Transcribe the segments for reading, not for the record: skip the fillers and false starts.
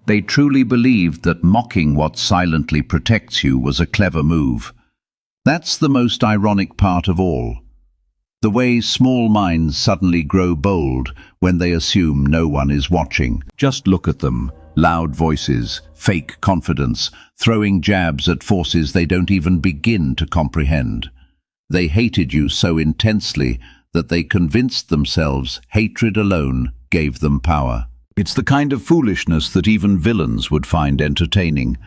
They truly believed that mocking what silently protects you was a clever move. That's the most ironic part of all. The way small minds suddenly grow bold when they assume no one is watching. Just look at them. Loud voices, fake confidence, throwing jabs at forces they don't even begin to comprehend. They hated you so intensely that they convinced themselves hatred alone gave them power. It's the kind of foolishness that even villains would find entertaining.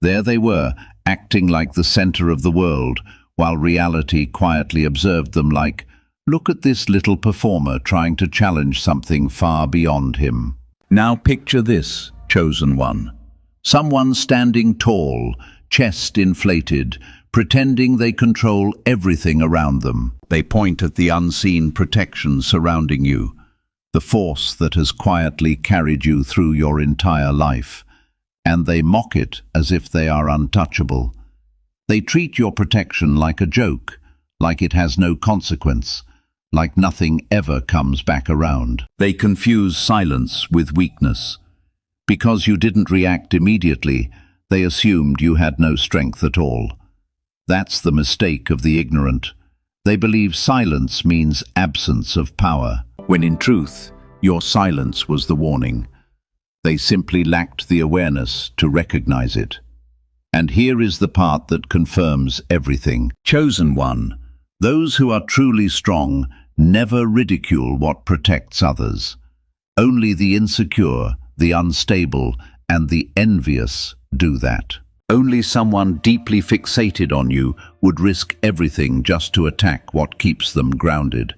There they were, acting like the center of the world, while reality quietly observed them like, look at this little performer trying to challenge something far beyond him. Now picture this, chosen one. Someone standing tall, chest inflated, pretending they control everything around them. They point at the unseen protection surrounding you, the force that has quietly carried you through your entire life, and they mock it as if they are untouchable. They treat your protection like a joke, like it has no consequence, like nothing ever comes back around. They confuse silence with weakness. Because you didn't react immediately, they assumed you had no strength at all. That's the mistake of the ignorant. They believe silence means absence of power, when in truth, your silence was the warning. They simply lacked the awareness to recognize it. And here is the part that confirms everything. Chosen one, those who are truly strong never ridicule what protects others. Only the insecure, the unstable, and the envious do that. Only someone deeply fixated on you would risk everything just to attack what keeps them grounded.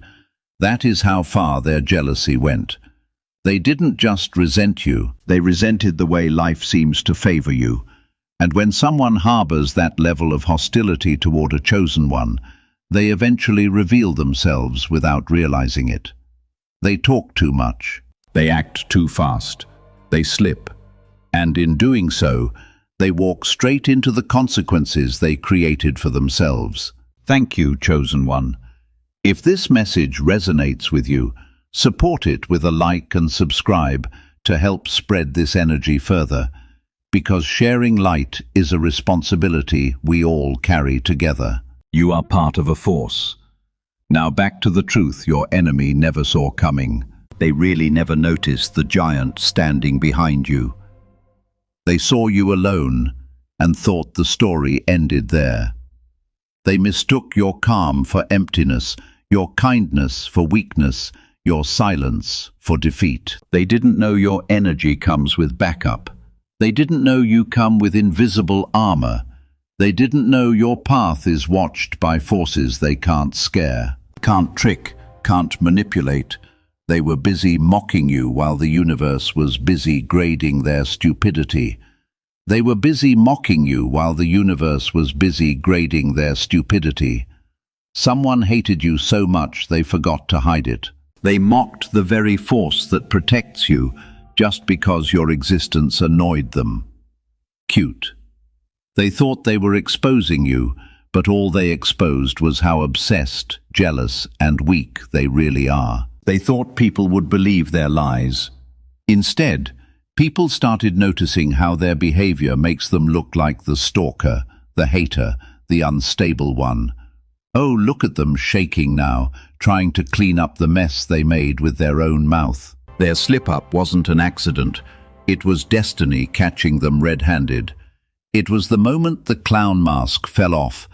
That is how far their jealousy went. They didn't just resent you, they resented the way life seems to favor you. And when someone harbors that level of hostility toward a chosen one, they eventually reveal themselves without realizing it. They talk too much. They act too fast. They slip. And in doing so, they walk straight into the consequences they created for themselves. Thank you, chosen one. If this message resonates with you, support it with a like and subscribe to help spread this energy further, because sharing light is a responsibility we all carry together. You are part of a force. Now back to the truth your enemy never saw coming. They really never noticed the giant standing behind you. They saw you alone and thought the story ended there. They mistook your calm for emptiness, your kindness for weakness, your silence for defeat. They didn't know your energy comes with backup. They didn't know you come with invisible armor. They didn't know your path is watched by forces they can't scare, can't trick, can't manipulate. They were busy mocking you while the universe was busy grading their stupidity. They were busy mocking you while the universe was busy grading their stupidity. Someone hated you so much they forgot to hide it. They mocked the very force that protects you just because your existence annoyed them. Cute. They thought they were exposing you, but all they exposed was how obsessed, jealous, and weak they really are. They thought people would believe their lies. Instead, people started noticing how their behavior makes them look like the stalker, the hater, the unstable one. Oh, look at them shaking now, trying to clean up the mess they made with their own mouth. Their slip-up wasn't an accident. It was destiny catching them red-handed. It was the moment the clown mask fell off,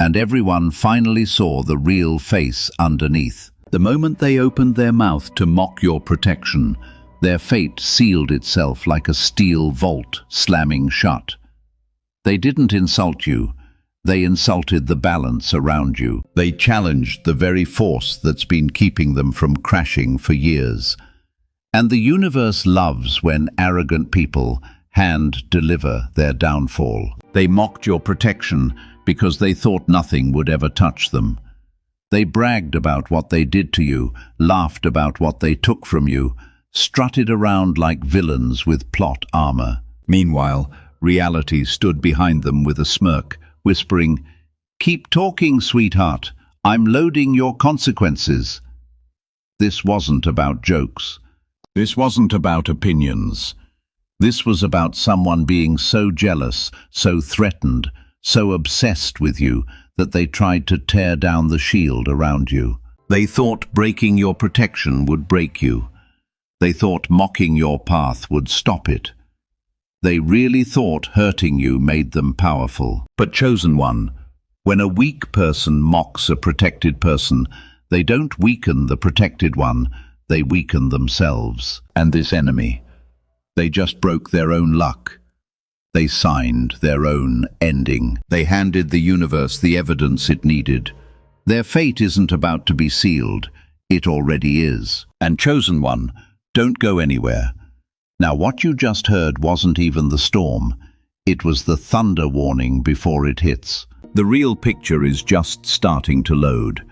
and everyone finally saw the real face underneath. The moment they opened their mouth to mock your protection, their fate sealed itself like a steel vault slamming shut. They didn't insult you. They insulted the balance around you. They challenged the very force that's been keeping them from crashing for years. And the universe loves when arrogant people hand-deliver their downfall. They mocked your protection because they thought nothing would ever touch them. They bragged about what they did to you, laughed about what they took from you, strutted around like villains with plot armor. Meanwhile, reality stood behind them with a smirk, whispering, "Keep talking, sweetheart. I'm loading your consequences." This wasn't about jokes. This wasn't about opinions. This was about someone being so jealous, so threatened, so obsessed with you that they tried to tear down the shield around you. They thought breaking your protection would break you. They thought mocking your path would stop it. They really thought hurting you made them powerful. But Chosen One, when a weak person mocks a protected person, they don't weaken the protected one, they weaken themselves and this enemy. They just broke their own luck. They signed their own ending. They handed the universe the evidence it needed. Their fate isn't about to be sealed. It already is. And Chosen One, don't go anywhere. Now, what you just heard wasn't even the storm. It was the thunder warning before it hits. The real picture is just starting to load.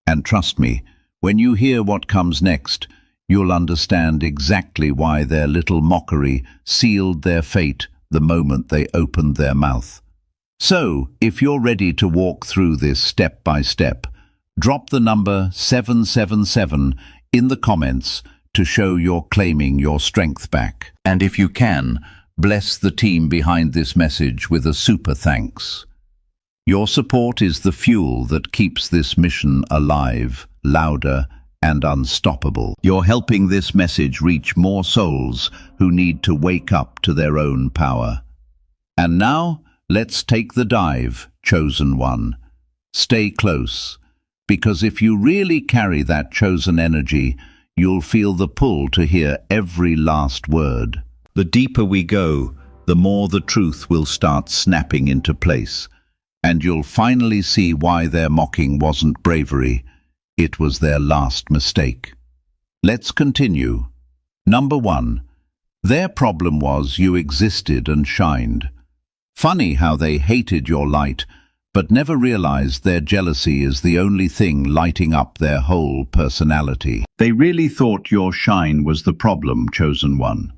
And trust me, when you hear what comes next, you'll understand exactly why their little mockery sealed their fate the moment they opened their mouth. So, if you're ready to walk through this step by step, drop the number 777 in the comments to show you're claiming your strength back. And if you can, bless the team behind this message with a super thanks. Your support is the fuel that keeps this mission alive, louder, and unstoppable. You're helping this message reach more souls who need to wake up to their own power. And now, let's take the dive, Chosen One. Stay close, because if you really carry that chosen energy, you'll feel the pull to hear every last word. The deeper we go, the more the truth will start snapping into place. And you'll finally see why their mocking wasn't bravery. It was their last mistake. Let's continue. Number 1. Their problem was you existed and shined. Funny how they hated your light, but never realized their jealousy is the only thing lighting up their whole personality. They really thought your shine was the problem, Chosen One.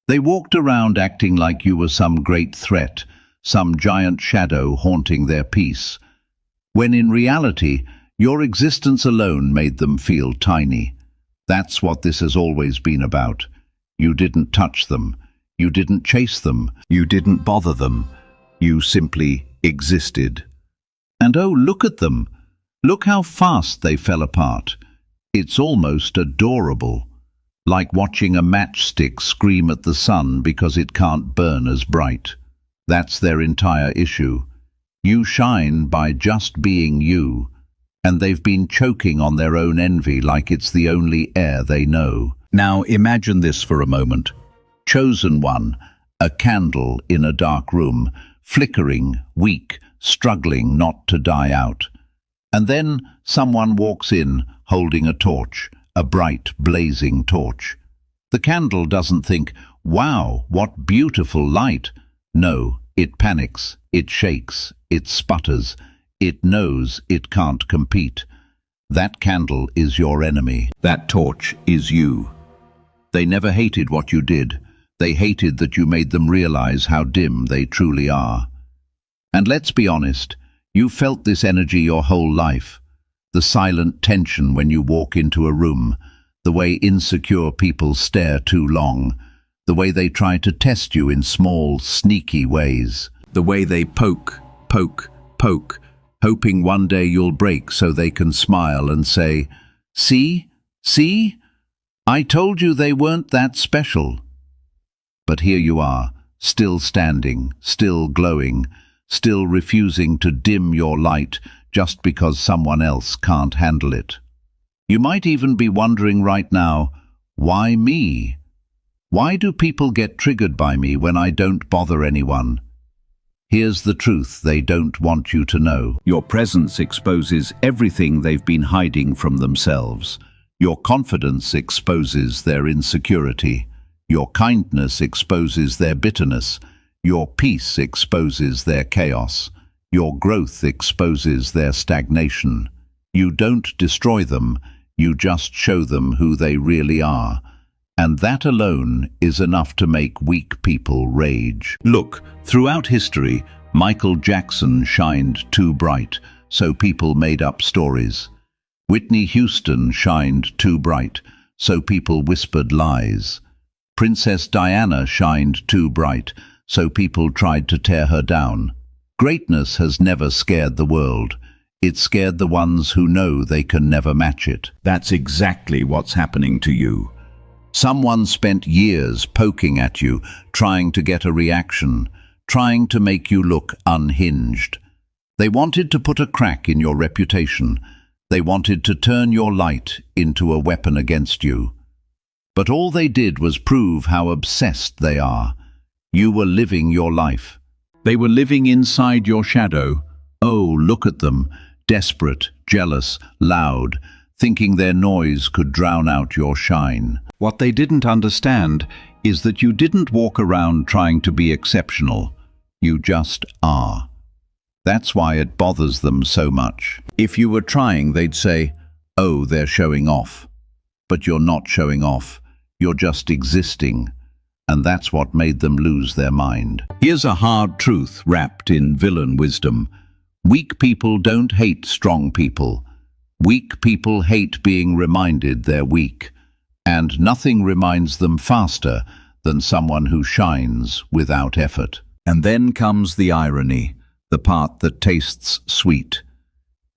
They walked around acting like you were some great threat, some giant shadow haunting their peace, when in reality, your existence alone made them feel tiny. That's what this has always been about. You didn't touch them. You didn't chase them. You didn't bother them. You simply existed. And oh, look at them. Look how fast they fell apart. It's almost adorable. Like watching a matchstick scream at the sun because it can't burn as bright. That's their entire issue. You shine by just being you, and they've been choking on their own envy like it's the only air they know. Now imagine this for a moment. Chosen One, a candle in a dark room, flickering, weak, struggling not to die out. And then someone walks in, holding a torch, a bright, blazing torch. The candle doesn't think, "Wow, what beautiful light." No, it panics, it shakes, it sputters, it knows it can't compete. That candle is your enemy. That torch is you. They never hated what you did. They hated that you made them realize how dim they truly are. And let's be honest, you felt this energy your whole life. The silent tension when you walk into a room, the way insecure people stare too long, the way they try to test you in small, sneaky ways, the way they poke, hoping one day you'll break so they can smile and say, "See? See? I told you they weren't that special." But here you are, still standing, still glowing, still refusing to dim your light just because someone else can't handle it. You might even be wondering right now, why me? Why do people get triggered by me when I don't bother anyone? Here's the truth they don't want you to know. Your presence exposes everything they've been hiding from themselves. Your confidence exposes their insecurity. Your kindness exposes their bitterness. Your peace exposes their chaos. Your growth exposes their stagnation. You don't destroy them, you just show them who they really are. And that alone is enough to make weak people rage. Look, throughout history, Michael Jackson shined too bright, so people made up stories. Whitney Houston shined too bright, so people whispered lies. Princess Diana shined too bright, so people tried to tear her down. Greatness has never scared the world. It scared the ones who know they can never match it. That's exactly what's happening to you. Someone spent years poking at you, trying to get a reaction, trying to make you look unhinged. They wanted to put a crack in your reputation. They wanted to turn your light into a weapon against you. But all they did was prove how obsessed they are. You were living your life. They were living inside your shadow. Oh, look at them, desperate, jealous, loud, thinking their noise could drown out your shine. What they didn't understand is that you didn't walk around trying to be exceptional. You just are. That's why it bothers them so much. If you were trying, they'd say, "Oh, they're showing off." But you're not showing off. You're just existing. And that's what made them lose their mind. Here's a hard truth wrapped in villain wisdom. Weak people don't hate strong people. Weak people hate being reminded they're weak. And nothing reminds them faster than someone who shines without effort. And then comes the irony, the part that tastes sweet.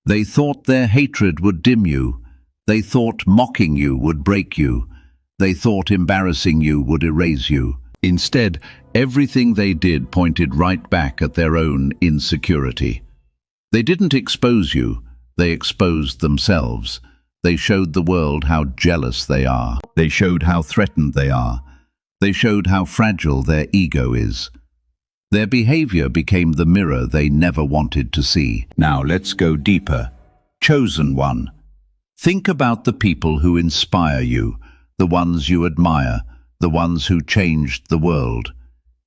They thought their hatred would dim you. They thought mocking you would break you. They thought embarrassing you would erase you. Instead, everything they did pointed right back at their own insecurity. They didn't expose you, they exposed themselves. They showed the world how jealous they are. They showed how threatened they are. They showed how fragile their ego is. Their behavior became the mirror they never wanted to see. Now let's go deeper. Chosen one. Think about the people who inspire you, the ones you admire, the ones who changed the world.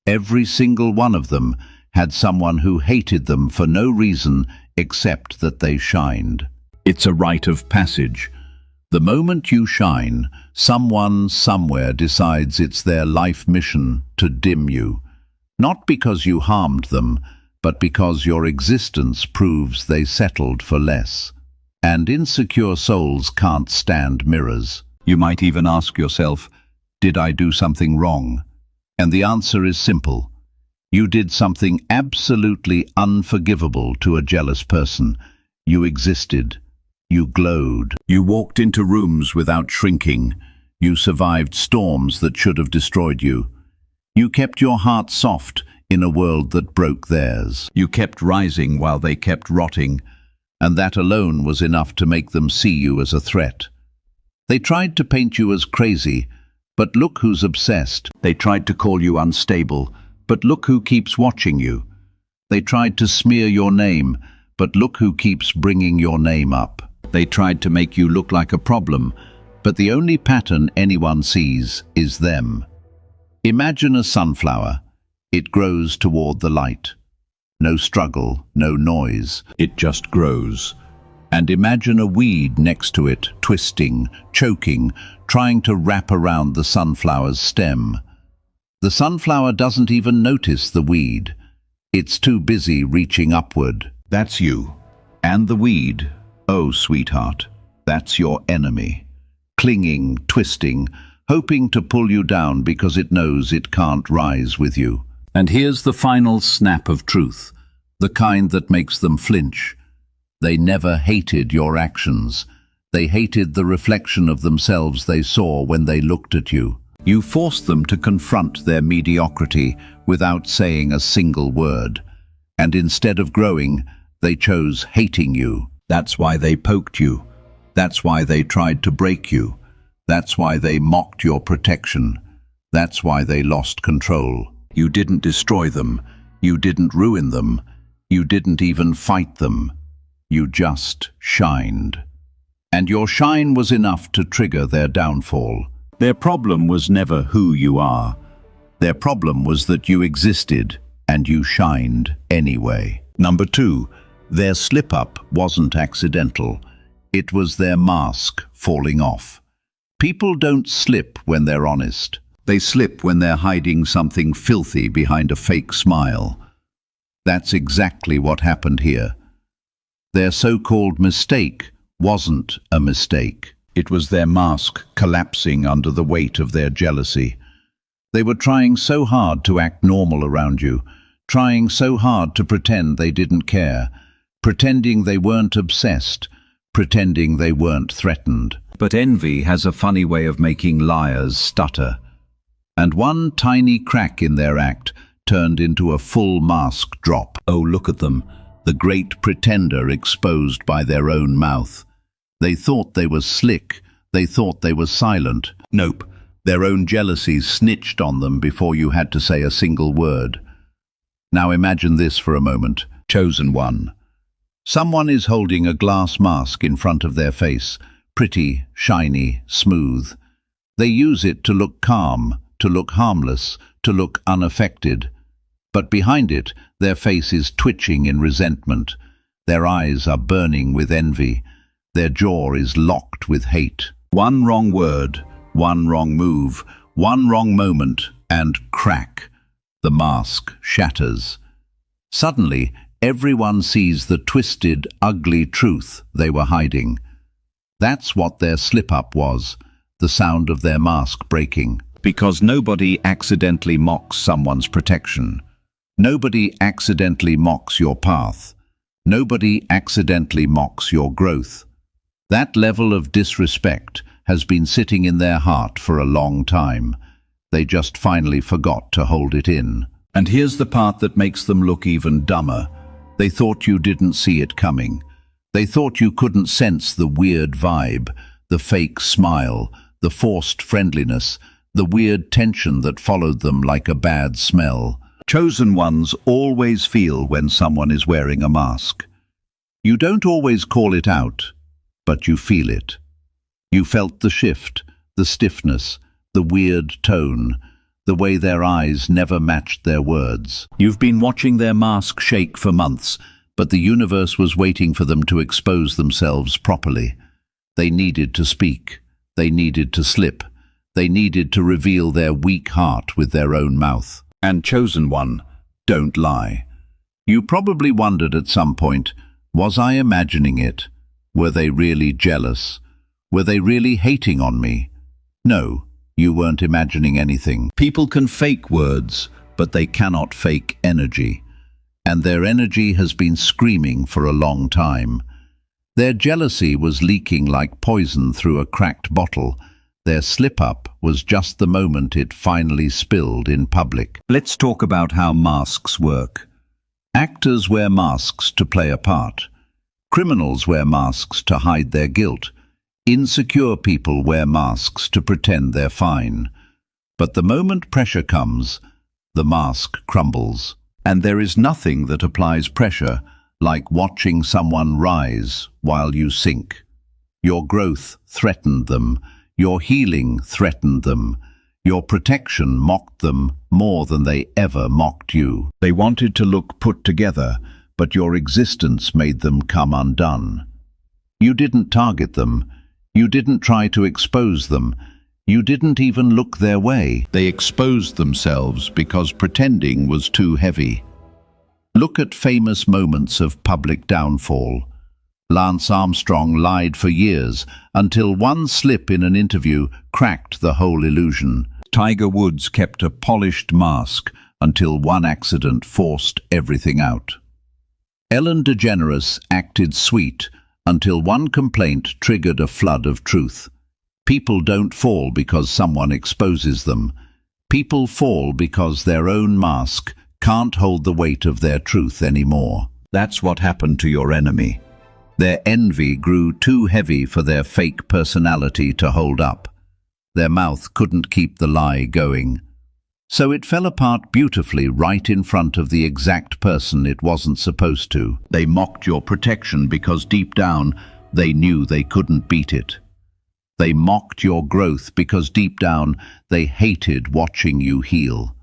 Every single one of them had someone who hated them for no reason except that they shined. It's a rite of passage. The moment you shine, someone somewhere decides it's their life mission to dim you. Not because you harmed them, but because your existence proves they settled for less. And insecure souls can't stand mirrors. You might even ask yourself, did I do something wrong? And the answer is simple. You did something absolutely unforgivable to a jealous person. You existed. You glowed. You walked into rooms without shrinking. You survived storms that should have destroyed you. You kept your heart soft in a world that broke theirs. You kept rising while they kept rotting, and that alone was enough to make them see you as a threat. They tried to paint you as crazy, but look who's obsessed. They tried to call you unstable, but look who keeps watching you. They tried to smear your name, but look who keeps bringing your name up. They tried to make you look like a problem, but the only pattern anyone sees is them. Imagine a sunflower. It grows toward the light. No struggle, no noise. It just grows. And imagine a weed next to it, twisting, choking, trying to wrap around the sunflower's stem. The sunflower doesn't even notice the weed. It's too busy reaching upward. That's you. And the weed. Oh, sweetheart, that's your enemy. Clinging, twisting, hoping to pull you down because it knows it can't rise with you. And here's the final snap of truth, the kind that makes them flinch. They never hated your actions. They hated the reflection of themselves they saw when they looked at you. You forced them to confront their mediocrity without saying a single word. And instead of growing, they chose hating you. That's why they poked you. That's why they tried to break you. That's why they mocked your protection. That's why they lost control. You didn't destroy them. You didn't ruin them. You didn't even fight them. You just shined. And your shine was enough to trigger their downfall. Their problem was never who you are. Their problem was that you existed and you shined anyway. Number 2, their slip-up wasn't accidental. It was their mask falling off. People don't slip when they're honest. They slip when they're hiding something filthy behind a fake smile. That's exactly what happened here. Their so-called mistake wasn't a mistake. It was their mask collapsing under the weight of their jealousy. They were trying so hard to act normal around you, trying so hard to pretend they didn't care, pretending they weren't obsessed, pretending they weren't threatened. But envy has a funny way of making liars stutter. And one tiny crack in their act turned into a full mask drop. Oh, look at them, the great pretender exposed by their own mouth. They thought they were slick, they thought they were silent. Nope, their own jealousies snitched on them before you had to say a single word. Now imagine this for a moment. Chosen one. Someone is holding a glass mask in front of their face, pretty, shiny, smooth. They use it to look calm, to look harmless, to look unaffected. But behind it, their face is twitching in resentment. Their eyes are burning with envy. Their jaw is locked with hate. One wrong word, one wrong move, one wrong moment, and crack. The mask shatters. Suddenly, everyone sees the twisted, ugly truth they were hiding. That's what their slip-up was, the sound of their mask breaking. Because nobody accidentally mocks someone's protection. Nobody accidentally mocks your path. Nobody accidentally mocks your growth. That level of disrespect has been sitting in their heart for a long time. They just finally forgot to hold it in. And here's the part that makes them look even dumber. They thought you didn't see it coming. They thought you couldn't sense the weird vibe, the fake smile, the forced friendliness, the weird tension that followed them like a bad smell. Chosen ones always feel when someone is wearing a mask. You don't always call it out, but you feel it. You felt the shift, the stiffness, the weird tone, the way their eyes never matched their words. You've been watching their mask shake for months, but the universe was waiting for them to expose themselves properly. They needed to speak. They needed to slip. They needed to reveal their weak heart with their own mouth. And chosen one, don't lie. You probably wondered at some point, was I imagining it? Were they really jealous? Were they really hating on me? No, you weren't imagining anything. People can fake words, but they cannot fake energy. And their energy has been screaming for a long time. Their jealousy was leaking like poison through a cracked bottle. Their slip-up was just the moment it finally spilled in public. Let's talk about how masks work. Actors wear masks to play a part. Criminals wear masks to hide their guilt. Insecure people wear masks to pretend they're fine. But the moment pressure comes, the mask crumbles. And there is nothing that applies pressure like watching someone rise while you sink. Your growth threatened them. Your healing threatened them. Your protection mocked them more than they ever mocked you. They wanted to look put together, but your existence made them come undone. You didn't target them. You didn't try to expose them. You didn't even look their way. They exposed themselves because pretending was too heavy. Look at famous moments of public downfall. Lance Armstrong lied for years until one slip in an interview cracked the whole illusion. Tiger Woods kept a polished mask until one accident forced everything out. Ellen DeGeneres acted sweet until one complaint triggered a flood of truth. People don't fall because someone exposes them. People fall because their own mask can't hold the weight of their truth anymore. That's what happened to your enemy. Their envy grew too heavy for their fake personality to hold up. Their mouth couldn't keep the lie going. So it fell apart beautifully right in front of the exact person it wasn't supposed to. They mocked your protection because deep down they knew they couldn't beat it. They mocked your growth because deep down they hated watching you heal.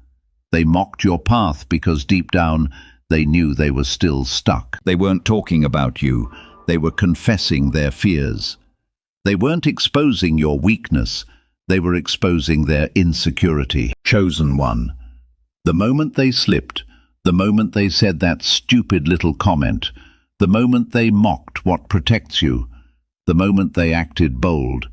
They mocked your path because deep down they knew they were still stuck. They weren't talking about you. They were confessing their fears. They weren't exposing your weakness. They were exposing their insecurity. Chosen one. The moment they slipped, the moment they said that stupid little comment, the moment they mocked what protects you, the moment they acted bold,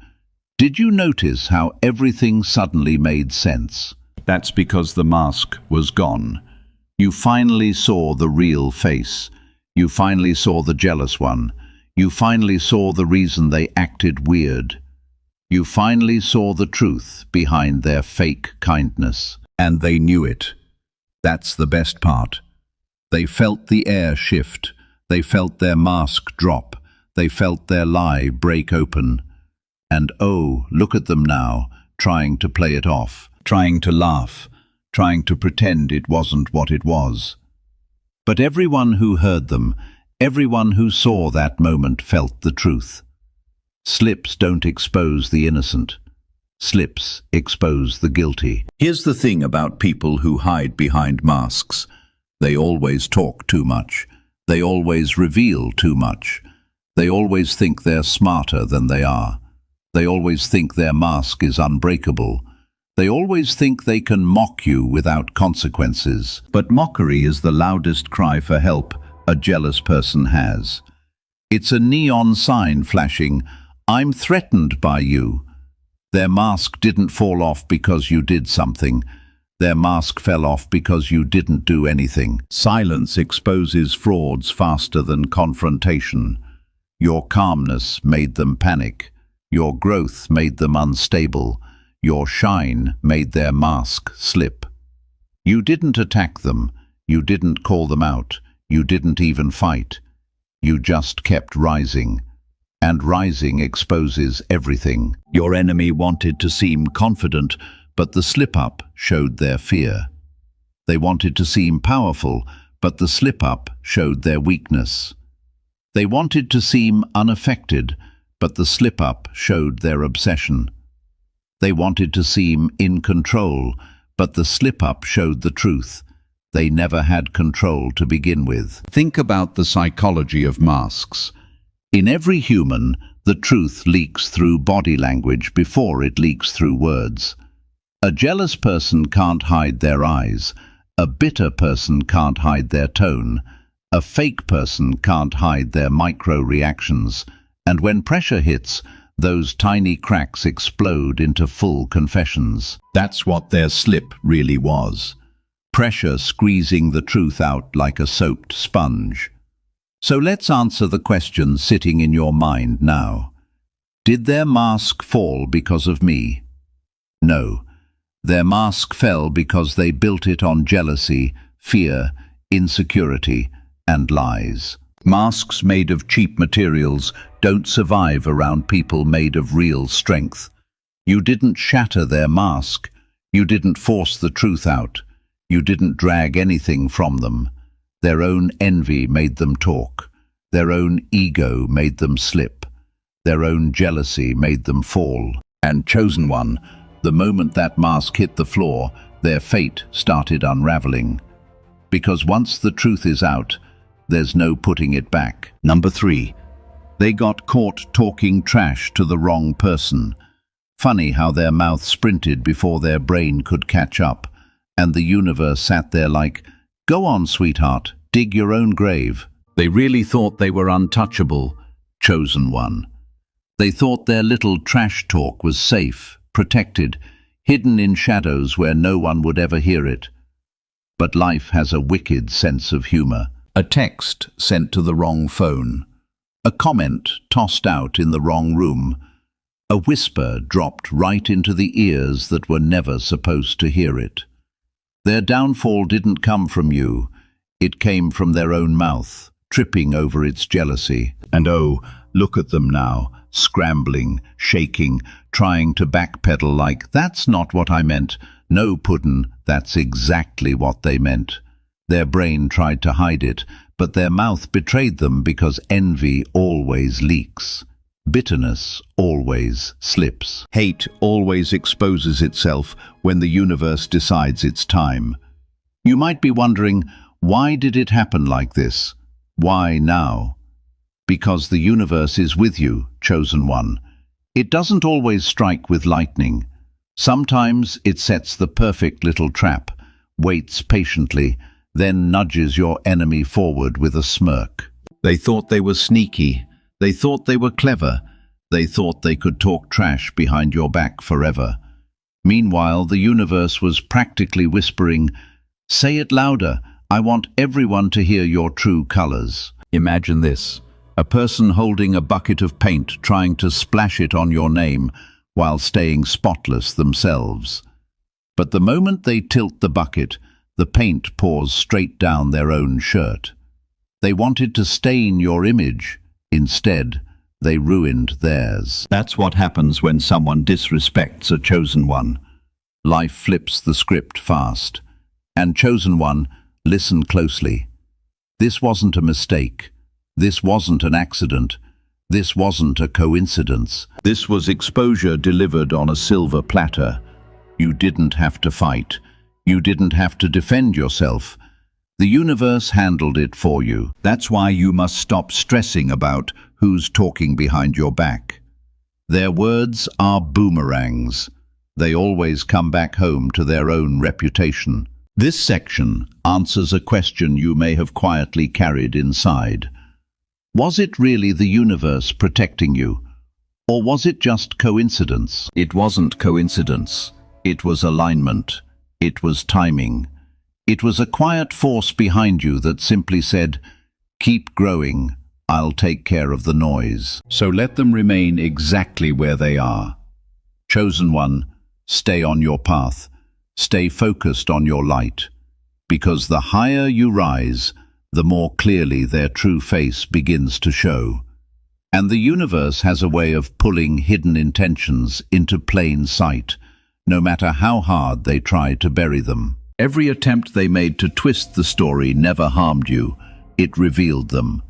did you notice how everything suddenly made sense? That's because the mask was gone. You finally saw the real face. You finally saw the jealous one. You finally saw the reason they acted weird. You finally saw the truth behind their fake kindness. And they knew it. That's the best part. They felt the air shift. They felt their mask drop. They felt their lie break open. And oh, look at them now, trying to play it off, trying to laugh, trying to pretend it wasn't what it was. But everyone who heard them, everyone who saw that moment felt the truth. Slips don't expose the innocent. Slips expose the guilty. Here's the thing about people who hide behind masks. They always talk too much. They always reveal too much. They always think they're smarter than they are. They always think their mask is unbreakable. They always think they can mock you without consequences. But mockery is the loudest cry for help a jealous person has. It's a neon sign flashing, "I'm threatened by you." Their mask didn't fall off because you did something. Their mask fell off because you didn't do anything. Silence exposes frauds faster than confrontation. Your calmness made them panic. Your growth made them unstable. Your shine made their mask slip. You didn't attack them. You didn't call them out. You didn't even fight. You just kept rising. And rising exposes everything. Your enemy wanted to seem confident, but the slip-up showed their fear. They wanted to seem powerful, but the slip-up showed their weakness. They wanted to seem unaffected, but the slip-up showed their obsession. They wanted to seem in control, but the slip-up showed the truth. They never had control to begin with. Think about the psychology of masks. In every human, the truth leaks through body language before it leaks through words. A jealous person can't hide their eyes. A bitter person can't hide their tone. A fake person can't hide their micro-reactions. And when pressure hits, those tiny cracks explode into full confessions. That's what their slip really was. Pressure squeezing the truth out like a soaked sponge. So let's answer the question sitting in your mind now. Did their mask fall because of me? No. Their mask fell because they built it on jealousy, fear, insecurity, and lies. Masks made of cheap materials don't survive around people made of real strength. You didn't shatter their mask. You didn't force the truth out. You didn't drag anything from them. Their own envy made them talk. Their own ego made them slip. Their own jealousy made them fall. And chosen one, the moment that mask hit the floor, their fate started unraveling. Because once the truth is out, there's no putting it back. Number 3. They got caught talking trash to the wrong person. Funny how their mouth sprinted before their brain could catch up, and the universe sat there like, "Go on, sweetheart, dig your own grave." They really thought they were untouchable, chosen one. They thought their little trash talk was safe, protected, hidden in shadows where no one would ever hear it. But life has a wicked sense of humor. A text sent to the wrong phone. A comment tossed out in the wrong room. A whisper dropped right into the ears that were never supposed to hear it. Their downfall didn't come from you. It came from their own mouth, tripping over its jealousy. And oh, look at them now, scrambling, shaking, trying to backpedal like, "That's not what I meant." No, Puddin', that's exactly what they meant. Their brain tried to hide it, but their mouth betrayed them because envy always leaks. Bitterness always slips. Hate always exposes itself when the universe decides it's time. You might be wondering, why did it happen like this? Why now? Because the universe is with you, chosen one. It doesn't always strike with lightning. Sometimes it sets the perfect little trap, waits patiently, then nudges your enemy forward with a smirk. They thought they were sneaky. They thought they were clever. They thought they could talk trash behind your back forever. Meanwhile, the universe was practically whispering, "Say it louder. I want everyone to hear your true colors." Imagine this: a person holding a bucket of paint trying to splash it on your name while staying spotless themselves. But the moment they tilt the bucket, the paint pours straight down their own shirt. They wanted to stain your image. Instead, they ruined theirs. That's what happens when someone disrespects a chosen one. Life flips the script fast. And chosen one, listen closely. This wasn't a mistake. This wasn't an accident. This wasn't a coincidence. This was exposure delivered on a silver platter. You didn't have to fight. You didn't have to defend yourself. The universe handled it for you. That's why you must stop stressing about who's talking behind your back. Their words are boomerangs. They always come back home to their own reputation. This section answers a question you may have quietly carried inside. Was it really the universe protecting you? Or was it just coincidence? It wasn't coincidence. It was alignment. It was timing. It was a quiet force behind you that simply said, "Keep growing. I'll take care of the noise." So let them remain exactly where they are. Chosen one, stay on your path. Stay focused on your light. Because the higher you rise, the more clearly their true face begins to show. And the universe has a way of pulling hidden intentions into plain sight, no matter how hard they try to bury them. Every attempt they made to twist the story never harmed you. It revealed them.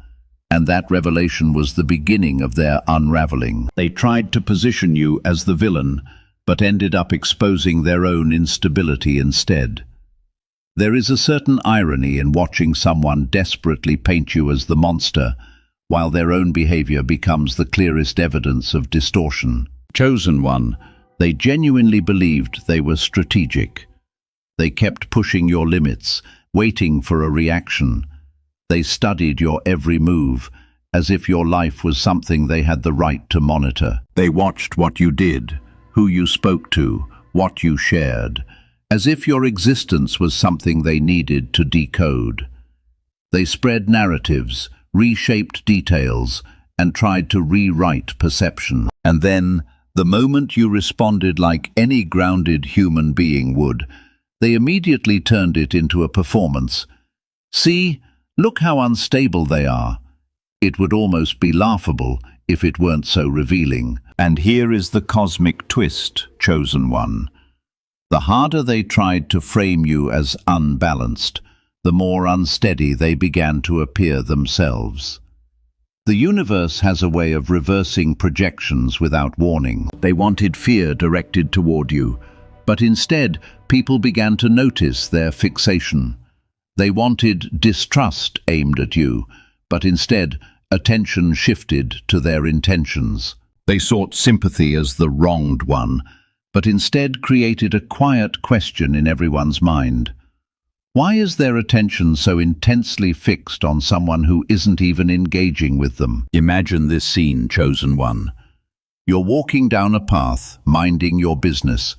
And that revelation was the beginning of their unraveling. They tried to position you as the villain, but ended up exposing their own instability instead. There is a certain irony in watching someone desperately paint you as the monster, while their own behavior becomes the clearest evidence of distortion. Chosen one, they genuinely believed they were strategic. They kept pushing your limits, waiting for a reaction. They studied your every move, as if your life was something they had the right to monitor. They watched what you did, who you spoke to, what you shared, as if your existence was something they needed to decode. They spread narratives, reshaped details, and tried to rewrite perception. And then, the moment you responded like any grounded human being would, they immediately turned it into a performance. "See, look how unstable they are." It would almost be laughable if it weren't so revealing. And here is the cosmic twist, chosen one. The harder they tried to frame you as unbalanced, the more unsteady they began to appear themselves. The universe has a way of reversing projections without warning. They wanted fear directed toward you, but instead people began to notice their fixation. They wanted distrust aimed at you, but instead attention shifted to their intentions. They sought sympathy as the wronged one, but instead created a quiet question in everyone's mind. Why is their attention so intensely fixed on someone who isn't even engaging with them? Imagine this scene, chosen one. You're walking down a path, minding your business,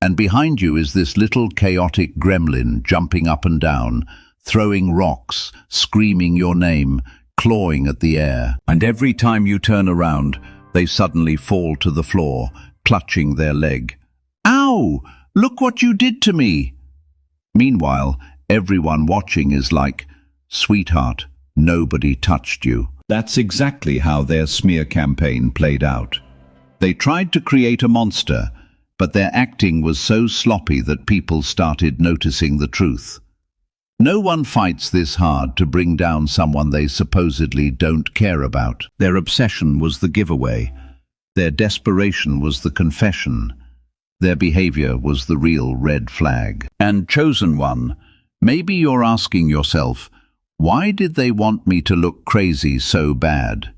and behind you is this little chaotic gremlin jumping up and down, throwing rocks, screaming your name, clawing at the air. And every time you turn around, they suddenly fall to the floor, clutching their leg. "Ow! Look what you did to me!" Meanwhile, everyone watching is like, "Sweetheart, nobody touched you." That's exactly how their smear campaign played out. They tried to create a monster, but their acting was so sloppy that people started noticing the truth. No one fights this hard to bring down someone they supposedly don't care about. Their obsession was the giveaway. Their desperation was the confession. Their behavior was the real red flag. And chosen one, maybe you're asking yourself, why did they want me to look crazy so bad?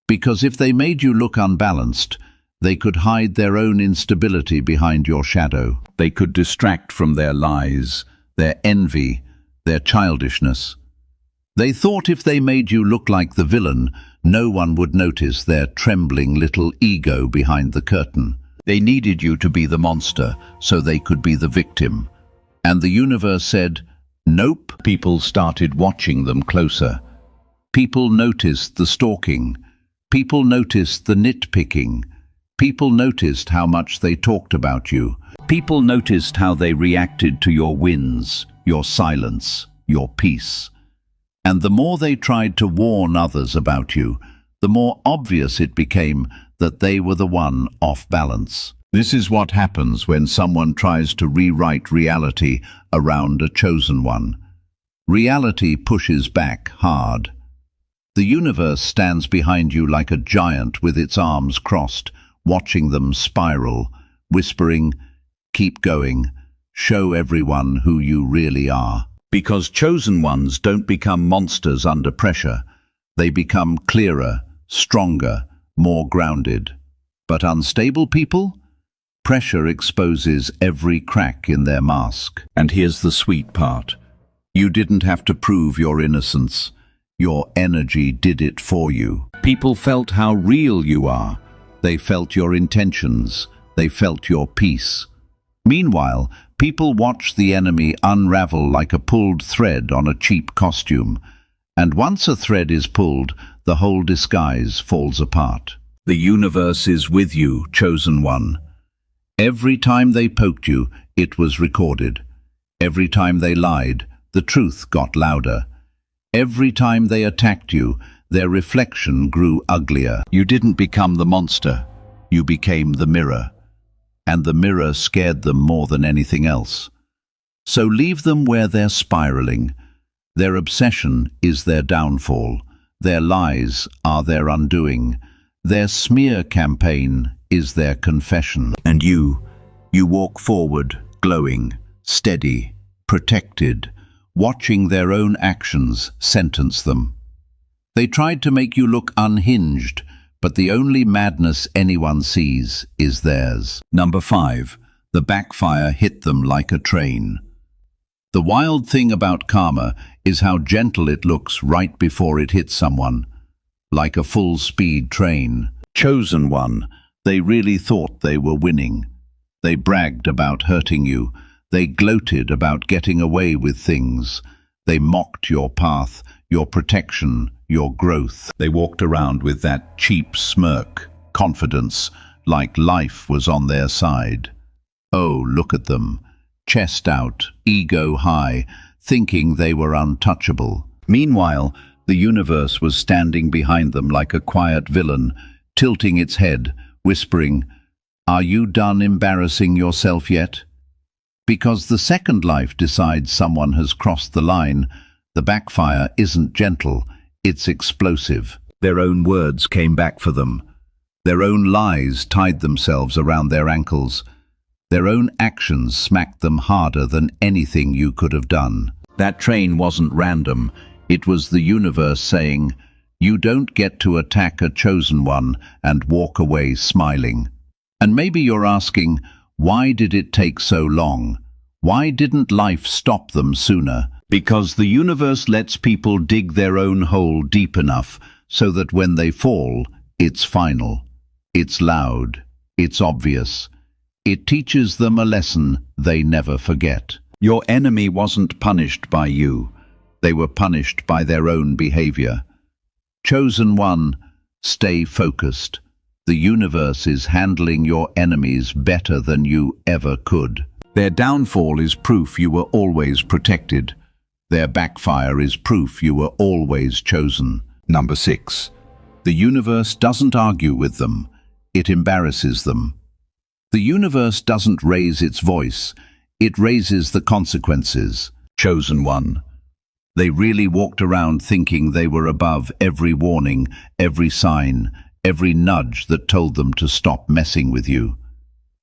Because if they made you look unbalanced, they could hide their own instability behind your shadow. They could distract from their lies, their envy, their childishness. They thought if they made you look like the villain, no one would notice their trembling little ego behind the curtain. They needed you to be the monster, so they could be the victim. And the universe said, nope. People started watching them closer. People noticed the stalking. People noticed the nitpicking. People noticed how much they talked about you. People noticed how they reacted to your wins, your silence, your peace. And the more they tried to warn others about you, the more obvious it became that they were the one off balance. This is what happens when someone tries to rewrite reality around a chosen one. Reality pushes back hard. The universe stands behind you like a giant with its arms crossed, watching them spiral, whispering, keep going, show everyone who you really are. Because chosen ones don't become monsters under pressure. They become clearer, stronger, more grounded. But unstable people? Pressure exposes every crack in their mask. And here's the sweet part. You didn't have to prove your innocence. Your energy did it for you. People felt how real you are. They felt your intentions. They felt your peace. Meanwhile, people watched the enemy unravel like a pulled thread on a cheap costume. And once a thread is pulled, the whole disguise falls apart. The universe is with you, chosen one. Every time they poked you, it was recorded. Every time they lied, the truth got louder. Every time they attacked you, their reflection grew uglier. You didn't become the monster. You became the mirror. And the mirror scared them more than anything else. So leave them where they're spiraling. Their obsession is their downfall. Their lies are their undoing. Their smear campaign is their confession. And you walk forward, glowing, steady, protected, watching their own actions sentence them. They tried to make you look unhinged, but the only madness anyone sees is theirs. Number 5. The backfire hit them like a train. The wild thing about karma is how gentle it looks right before it hits someone. Like a full-speed train. Chosen one, they really thought they were winning. They bragged about hurting you. They gloated about getting away with things. They mocked your path, your protection, your growth. They walked around with that cheap smirk, confidence, like life was on their side. Oh, look at them. Chest out, ego high, thinking they were untouchable. Meanwhile, the universe was standing behind them like a quiet villain, tilting its head, whispering, "Are you done embarrassing yourself yet?" Because the second life decides someone has crossed the line, the backfire isn't gentle, it's explosive. Their own words came back for them. Their own lies tied themselves around their ankles. Their own actions smacked them harder than anything you could have done. That train wasn't random. It was the universe saying, you don't get to attack a chosen one and walk away smiling. And maybe you're asking, why did it take so long? Why didn't life stop them sooner? Because the universe lets people dig their own hole deep enough so that when they fall, it's final. It's loud. It's obvious. It teaches them a lesson they never forget. Your enemy wasn't punished by you. They were punished by their own behavior. Chosen one, stay focused. The universe is handling your enemies better than you ever could. Their downfall is proof you were always protected. Their backfire is proof you were always chosen. Number 6. The universe doesn't argue with them. It embarrasses them. The universe doesn't raise its voice. It raises the consequences. Chosen one. They really walked around thinking they were above every warning, every sign, every nudge that told them to stop messing with you.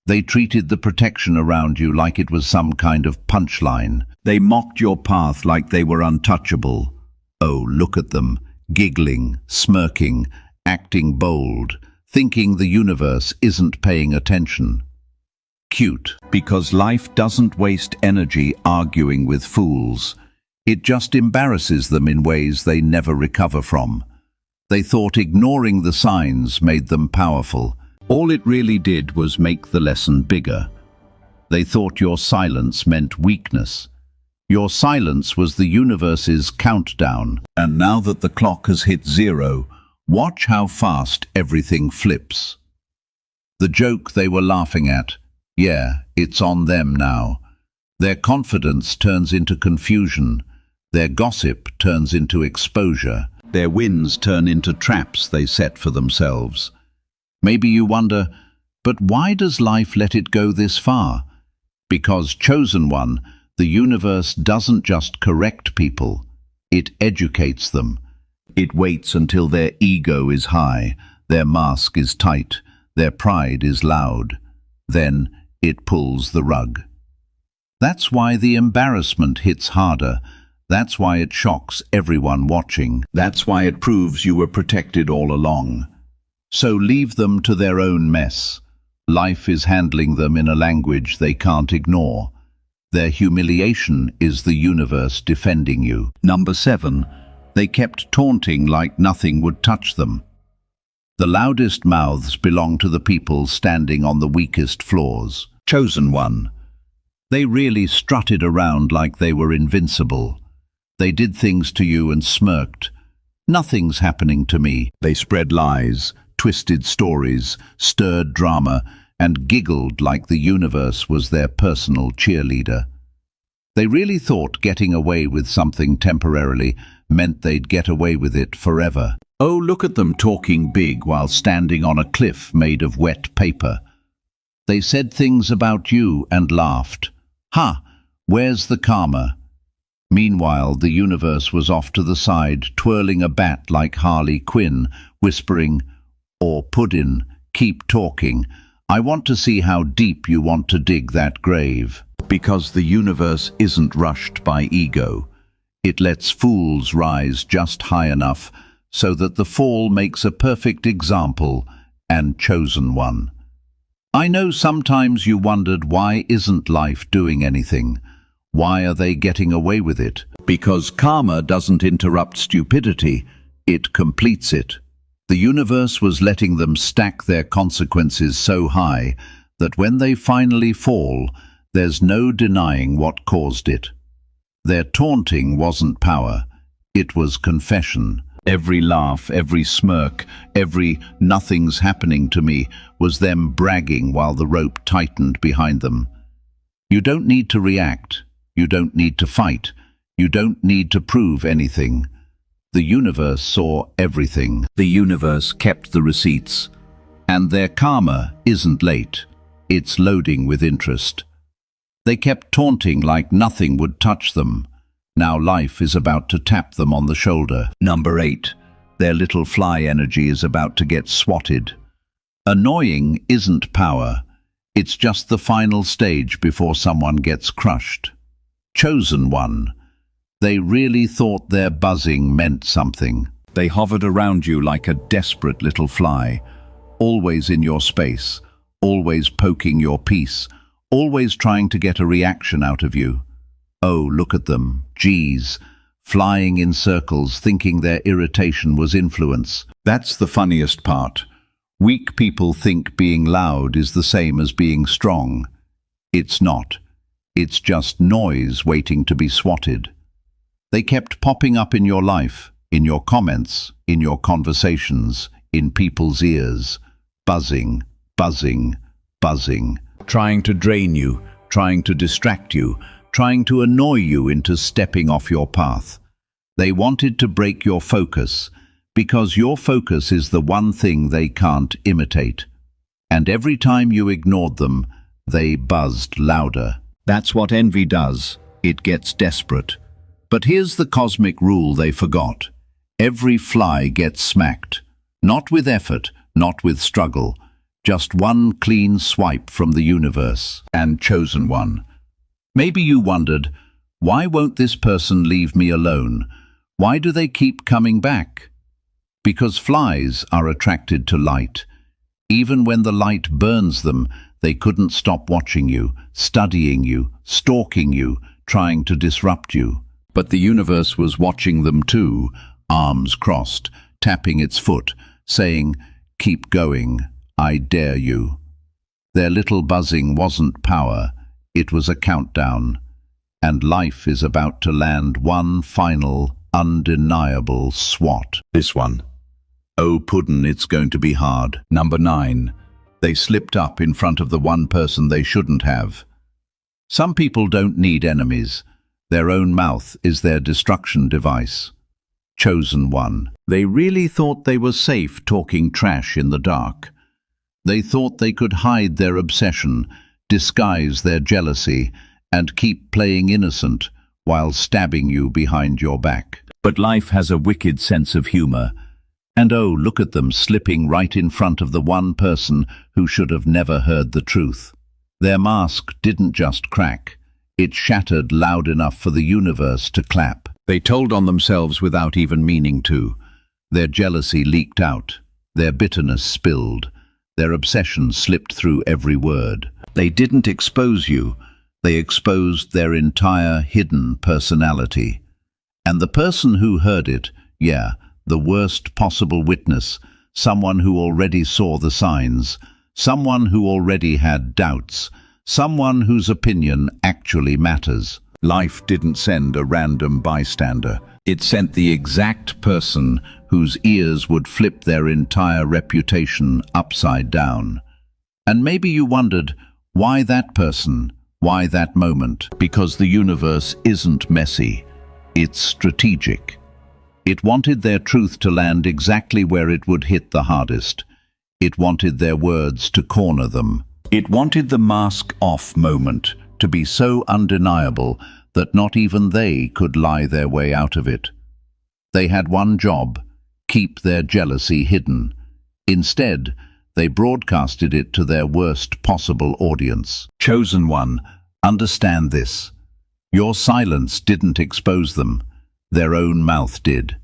They treated the protection around you like it was some kind of punchline. They mocked your path like they were untouchable. Oh, look at them, giggling, smirking, acting bold, thinking the universe isn't paying attention. Cute, because life doesn't waste energy arguing with fools. It just embarrasses them in ways they never recover from. They thought ignoring the signs made them powerful. All it really did was make the lesson bigger. They thought your silence meant weakness. Your silence was the universe's countdown. And now that the clock has hit 0, watch how fast everything flips. The joke they were laughing at, yeah, it's on them now. Their confidence turns into confusion. Their gossip turns into exposure. Their wins turn into traps they set for themselves. Maybe you wonder, but why does life let it go this far? Because, chosen one, the universe doesn't just correct people, it educates them. It waits until their ego is high, their mask is tight, their pride is loud. Then it pulls the rug. That's why the embarrassment hits harder. That's why it shocks everyone watching. That's why it proves you were protected all along. So leave them to their own mess. Life is handling them in a language they can't ignore. Their humiliation is the universe defending you. Number 7. They kept taunting like nothing would touch them. The loudest mouths belong to the people standing on the weakest floors. Chosen one. They really strutted around like they were invincible. They did things to you and smirked. Nothing's happening to me. They spread lies, twisted stories, stirred drama, and giggled like the universe was their personal cheerleader. They really thought getting away with something temporarily meant they'd get away with it forever. Oh, look at them talking big while standing on a cliff made of wet paper. They said things about you and laughed. Ha! Where's the karma? Meanwhile, the universe was off to the side, twirling a bat like Harley Quinn, whispering, "Or Puddin', keep talking. I want to see how deep you want to dig that grave." Because the universe isn't rushed by ego. It lets fools rise just high enough so that the fall makes a perfect example and chosen one. I know sometimes you wondered, why isn't life doing anything? Why are they getting away with it? Because karma doesn't interrupt stupidity, it completes it. The universe was letting them stack their consequences so high that when they finally fall, there's no denying what caused it. Their taunting wasn't power, it was confession. Every laugh, every smirk, every "nothing's happening to me" was them bragging while the rope tightened behind them. You don't need to react. You don't need to fight. You don't need to prove anything. The universe saw everything. The universe kept the receipts. And their karma isn't late. It's loading with interest. They kept taunting like nothing would touch them. Now life is about to tap them on the shoulder. Number 8. Their little fly energy is about to get swatted. Annoying isn't power. It's just the final stage before someone gets crushed. Chosen one. They really thought their buzzing meant something. They hovered around you like a desperate little fly, always in your space, always poking your peace, always trying to get a reaction out of you. Oh, look at them, geez, flying in circles, thinking their irritation was influence. That's the funniest part. Weak people think being loud is the same as being strong. It's not. It's just noise waiting to be swatted. They kept popping up in your life, in your comments, in your conversations, in people's ears, buzzing, buzzing, buzzing, trying to drain you, trying to distract you, trying to annoy you into stepping off your path. They wanted to break your focus, because your focus is the one thing they can't imitate. And every time you ignored them, they buzzed louder. That's what envy does. It gets desperate. But here's the cosmic rule they forgot. Every fly gets smacked. Not with effort, not with struggle. Just one clean swipe from the universe, and chosen one. Maybe you wondered, why won't this person leave me alone? Why do they keep coming back? Because flies are attracted to light. Even when the light burns them, they couldn't stop watching you, studying you, stalking you, trying to disrupt you. But the universe was watching them too, arms crossed, tapping its foot, saying, "Keep going. I dare you. Their little buzzing wasn't power, it was a countdown. And life is about to land one final, undeniable swat. This one. Oh, Puddin', it's going to be hard. Number 9. They slipped up in front of the one person they shouldn't have. Some people don't need enemies. Their own mouth is their destruction device. Chosen one. They really thought they were safe talking trash in the dark. They thought they could hide their obsession, disguise their jealousy, and keep playing innocent while stabbing you behind your back. But life has a wicked sense of humor. And oh, look at them slipping right in front of the one person who should have never heard the truth. Their mask didn't just crack. It shattered loud enough for the universe to clap. They told on themselves without even meaning to. Their jealousy leaked out. Their bitterness spilled. Their obsession slipped through every word. They didn't expose you. They exposed their entire hidden personality. And the person who heard it, the worst possible witness, someone who already saw the signs, someone who already had doubts, someone whose opinion actually matters. Life didn't send a random bystander. It sent the exact person whose ears would flip their entire reputation upside down. And maybe you wondered, why that person? Why that moment? Because the universe isn't messy. It's strategic. It wanted their truth to land exactly where it would hit the hardest. It wanted their words to corner them. It wanted the mask-off moment to be so undeniable that not even they could lie their way out of it. They had one job: keep their jealousy hidden. Instead, they broadcasted it to their worst possible audience. Chosen one, understand this. Your silence didn't expose them. Their own mouth did.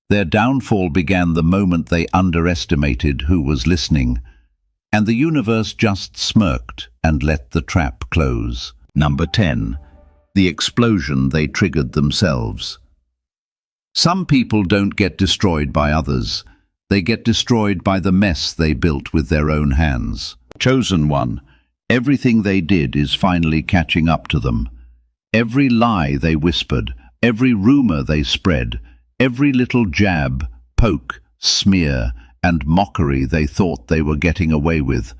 Their downfall began the moment they underestimated who was listening, and the universe just smirked and let the trap close. Number 10. The explosion they triggered themselves. Some people don't get destroyed by others. They get destroyed by the mess they built with their own hands. Chosen one. Everything they did is finally catching up to them. Every lie they whispered, every rumor they spread, every little jab, poke, smear, and mockery they thought they were getting away with,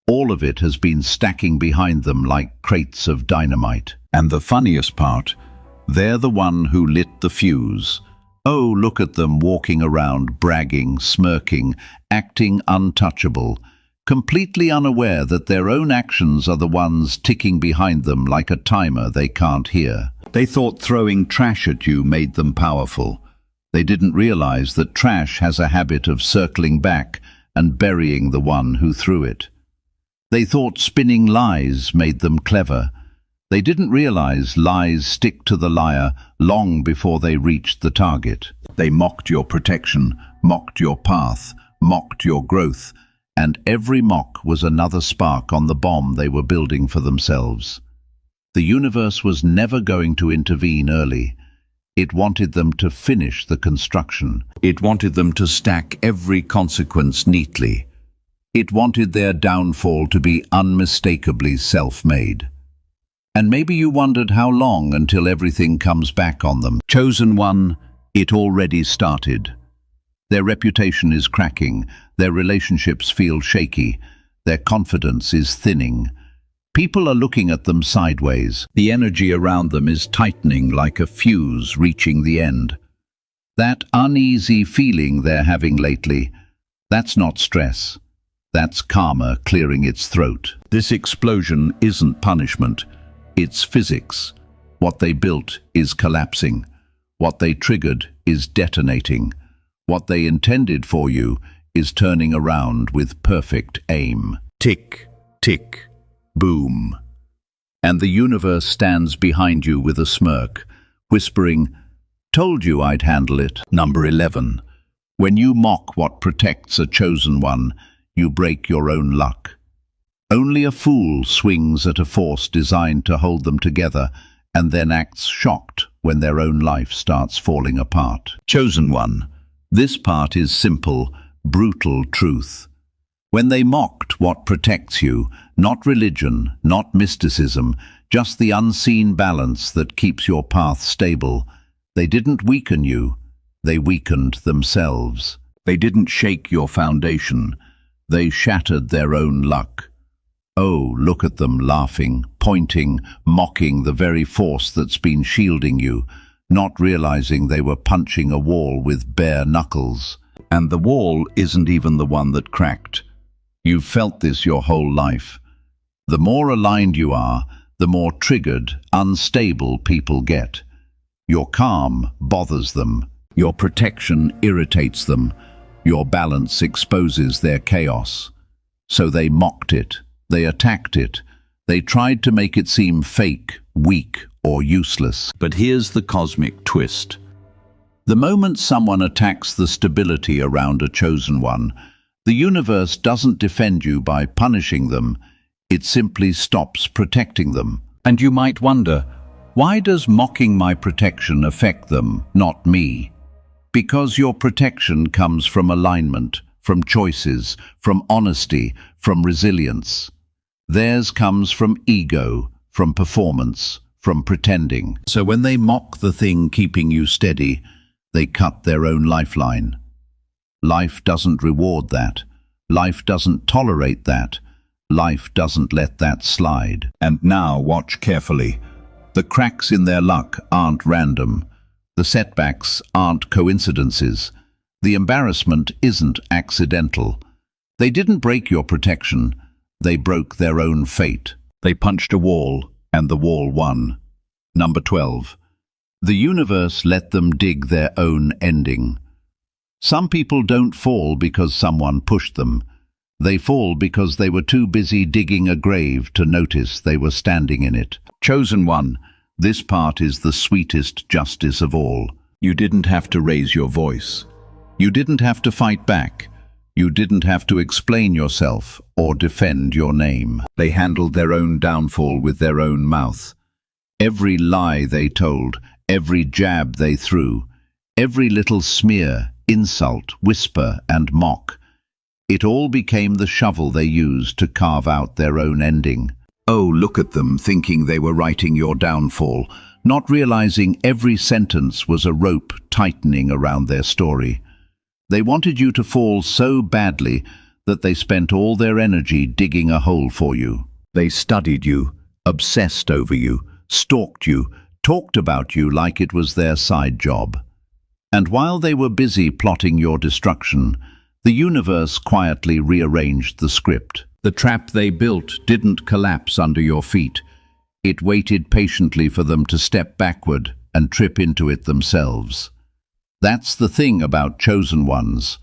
all of it has been stacking behind them like crates of dynamite. And the funniest part, they're the one who lit the fuse. Oh, look at them walking around, bragging, smirking, acting untouchable, completely unaware that their own actions are the ones ticking behind them like a timer they can't hear. They thought throwing trash at you made them powerful. They didn't realize that trash has a habit of circling back and burying the one who threw it. They thought spinning lies made them clever. They didn't realize lies stick to the liar long before they reached the target. They mocked your protection, mocked your path, mocked your growth, and every mock was another spark on the bomb they were building for themselves. The universe was never going to intervene early. It wanted them to finish the construction. It wanted them to stack every consequence neatly. It wanted their downfall to be unmistakably self-made. And maybe you wondered how long until everything comes back on them. Chosen one, it already started. Their reputation is cracking, their relationships feel shaky, their confidence is thinning. People are looking at them sideways. The energy around them is tightening like a fuse reaching the end. That uneasy feeling they're having lately, that's not stress. That's karma clearing its throat. This explosion isn't punishment. It's physics. What they built is collapsing. What they triggered is detonating. What they intended for you is turning around with perfect aim. Tick, tick, boom. And the universe stands behind you with a smirk, whispering, "Told you I'd handle it." Number 11. When you mock what protects a chosen one, you break your own luck. Only a fool swings at a force designed to hold them together and then acts shocked when their own life starts falling apart. Chosen one. This part is simple, brutal truth. When they mocked what protects you, not religion, not mysticism, just the unseen balance that keeps your path stable, they didn't weaken you, they weakened themselves. They didn't shake your foundation, they shattered their own luck. Oh, look at them laughing, pointing, mocking the very force that's been shielding you, not realizing they were punching a wall with bare knuckles. And the wall isn't even the one that cracked. You've felt this your whole life. The more aligned you are, the more triggered, unstable people get. Your calm bothers them. Your protection irritates them. Your balance exposes their chaos. So they mocked it. They attacked it. They tried to make it seem fake, weak, or useless. But here's the cosmic twist. The moment someone attacks the stability around a chosen one, the universe doesn't defend you by punishing them, it simply stops protecting them. And you might wonder, why does mocking my protection affect them, not me? Because your protection comes from alignment, from choices, from honesty, from resilience. Theirs comes from ego, from performance, from pretending. So when they mock the thing keeping you steady, they cut their own lifeline. Life doesn't reward that. Life doesn't tolerate that. Life doesn't let that slide. And now watch carefully. The cracks in their luck aren't random. The setbacks aren't coincidences. The embarrassment isn't accidental. They didn't break your protection. They broke their own fate. They punched a wall, and the wall won. Number 12. The universe let them dig their own ending. Some people don't fall because someone pushed them. They fall because they were too busy digging a grave to notice they were standing in it. Chosen one, this part is the sweetest justice of all. You didn't have to raise your voice. You didn't have to fight back. You didn't have to explain yourself or defend your name. They handled their own downfall with their own mouth. Every lie they told, every jab they threw, every little smear, insult, whisper, and mock, it all became the shovel they used to carve out their own ending. Oh, look at them, thinking they were writing your downfall, not realizing every sentence was a rope tightening around their story. They wanted you to fall so badly that they spent all their energy digging a hole for you. They studied you, obsessed over you, stalked you, talked about you like it was their side job. And while they were busy plotting your destruction, the universe quietly rearranged the script. The trap they built didn't collapse under your feet. It waited patiently for them to step backward and trip into it themselves. That's the thing about chosen ones.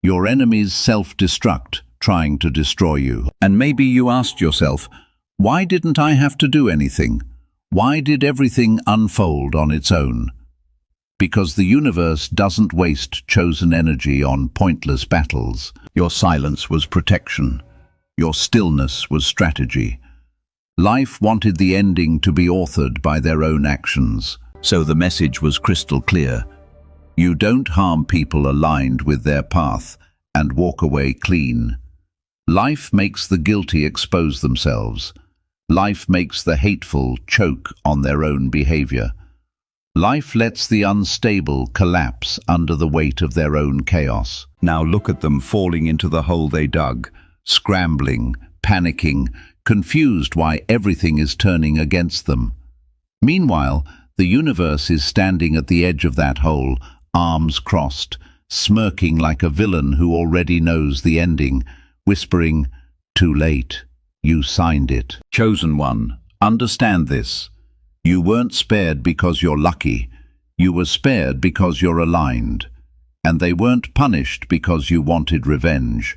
Your enemies self-destruct, trying to destroy you. And maybe you asked yourself, why didn't I have to do anything? Why did everything unfold on its own? Because the universe doesn't waste chosen energy on pointless battles. Your silence was protection. Your stillness was strategy. Life wanted the ending to be authored by their own actions. So the message was crystal clear. You don't harm people aligned with their path and walk away clean. Life makes the guilty expose themselves. Life makes the hateful choke on their own behavior. Life lets the unstable collapse under the weight of their own chaos. Now look at them falling into the hole they dug, scrambling, panicking, confused why everything is turning against them. Meanwhile, the universe is standing at the edge of that hole, arms crossed, smirking like a villain who already knows the ending, whispering, "Too late. You signed it." Chosen one, understand this. You weren't spared because you're lucky. You were spared because you're aligned. And they weren't punished because you wanted revenge.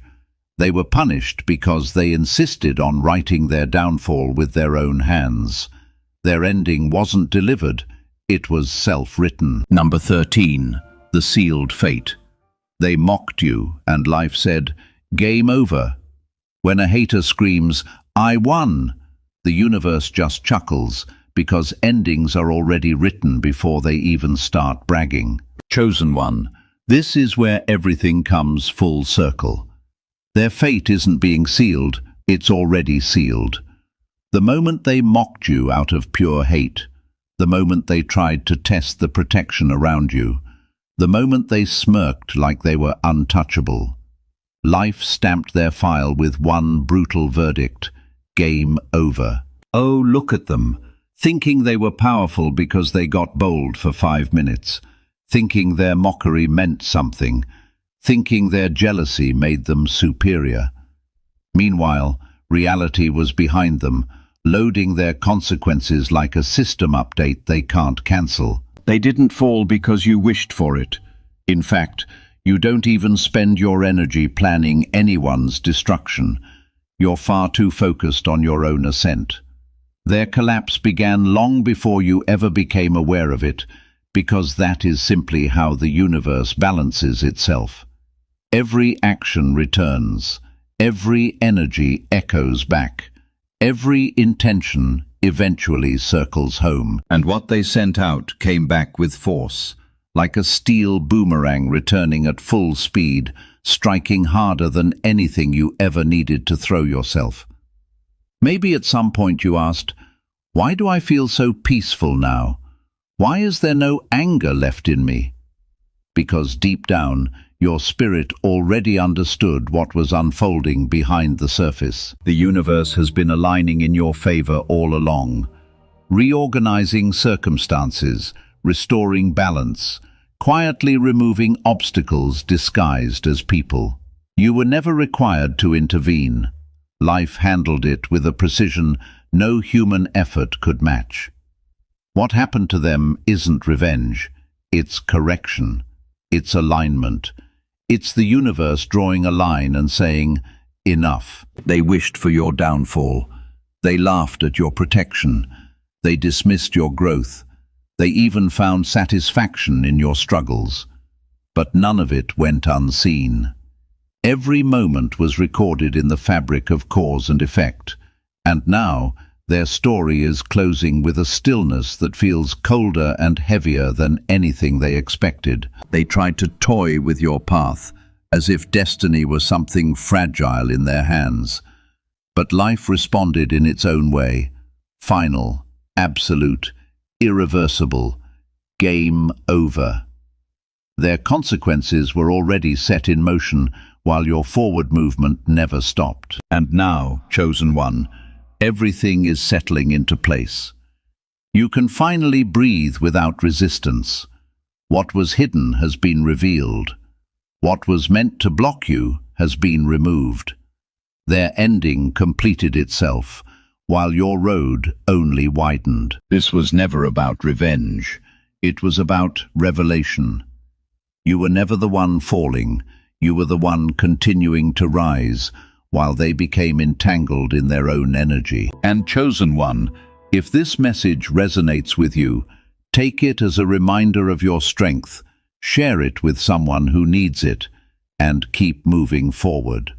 They were punished because they insisted on writing their downfall with their own hands. Their ending wasn't delivered. It was self-written. Number 13. The sealed fate. They mocked you, and life said, "Game over." When a hater screams, "I won," the universe just chuckles, because endings are already written before they even start bragging. Chosen one, this is where everything comes full circle. Their fate isn't being sealed, it's already sealed. The moment they mocked you out of pure hate, the moment they tried to test the protection around you, the moment they smirked like they were untouchable, life stamped their file with one brutal verdict: game over. Oh, look at them, thinking they were powerful because they got bold for 5 minutes, thinking their mockery meant something, thinking their jealousy made them superior. Meanwhile, reality was behind them, loading their consequences like a system update they can't cancel. They didn't fall because you wished for it. In fact, you don't even spend your energy planning anyone's destruction. You're far too focused on your own ascent. Their collapse began long before you ever became aware of it, because that is simply how the universe balances itself. Every action returns, every energy echoes back, every intention eventually circles home. And what they sent out came back with force, like a steel boomerang returning at full speed, striking harder than anything you ever needed to throw yourself. Maybe at some point you asked, why do I feel so peaceful now? Why is there no anger left in me? Because deep down, your spirit already understood what was unfolding behind the surface. The universe has been aligning in your favor all along, reorganizing circumstances, restoring balance, quietly removing obstacles disguised as people. You were never required to intervene. Life handled it with a precision no human effort could match. What happened to them isn't revenge, it's correction, it's alignment. It's the universe drawing a line and saying, enough. They wished for your downfall. They laughed at your protection. They dismissed your growth. They even found satisfaction in your struggles. But none of it went unseen. Every moment was recorded in the fabric of cause and effect. And now, their story is closing with a stillness that feels colder and heavier than anything they expected. They tried to toy with your path, as if destiny was something fragile in their hands. But life responded in its own way. Final, absolute, irreversible. Game over. Their consequences were already set in motion, while your forward movement never stopped. And now, chosen one, everything is settling into place. You can finally breathe without resistance. What was hidden has been revealed. What was meant to block you has been removed. Their ending completed itself, while your road only widened. This was never about revenge. It was about revelation. You were never the one falling. You were the one continuing to rise, while they became entangled in their own energy. And chosen one, if this message resonates with you, take it as a reminder of your strength, share it with someone who needs it, and keep moving forward.